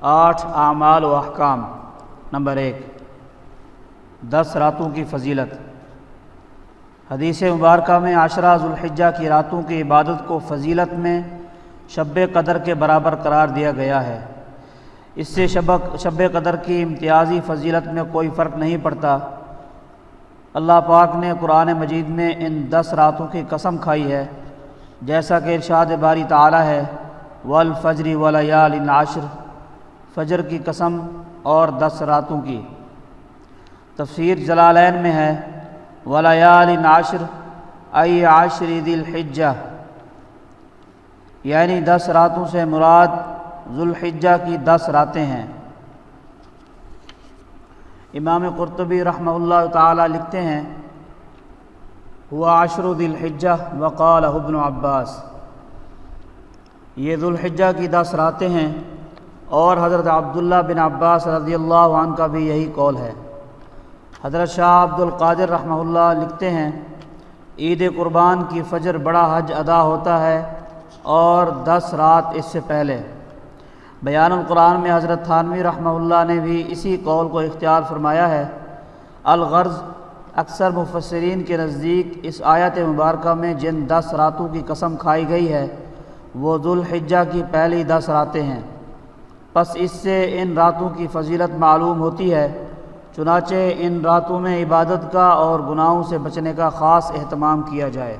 8 اعمال و احکام۔ نمبر 1، 10 راتوں کی فضیلت۔ حدیث مبارکہ میں عشرہ ذوالحجہ کی راتوں کی عبادت کو فضیلت میں شب قدر کے برابر قرار دیا گیا ہے۔ اس سے شب قدر کی امتیازی فضیلت میں کوئی فرق نہیں پڑتا۔ اللہ پاک نے قرآن مجید میں ان 10 راتوں کی قسم کھائی ہے، جیسا کہ ارشاد باری تعالی ہے، والفجر ولیال عشر، فجر کی قسم اور 10 راتوں کی۔ تفسیر جلالین میں ہے، ولیال عشر ای عشر ذی الحجہ، یعنی 10 راتوں سے مراد ذوالحجہ کی 10 راتیں ہیں۔ امام قرطبی رحمہ اللہ تعالی لکھتے ہیں، ہوا عشر ذی الحجہ وقالہ ابن عباس، یہ ذوالحجہ کی 10 راتیں ہیں، اور حضرت عبداللہ بن عباس رضی اللہ عنہ کا بھی یہی قول ہے۔ حضرت شاہ عبد القادر رحمہ اللہ لکھتے ہیں، عید قربان کی فجر بڑا حج ادا ہوتا ہے اور 10 رات اس سے پہلے۔ بیان القرآن میں حضرت تھانوی رحمہ اللہ نے بھی اسی قول کو اختیار فرمایا ہے۔ الغرض، اکثر مفسرین کے نزدیک اس آیت مبارکہ میں جن 10 راتوں کی قسم کھائی گئی ہے وہ ذوالحجہ کی پہلی 10 راتیں ہیں، پس اس سے ان راتوں کی فضیلت معلوم ہوتی ہے۔ چنانچہ ان راتوں میں عبادت کا اور گناہوں سے بچنے کا خاص اہتمام کیا جائے۔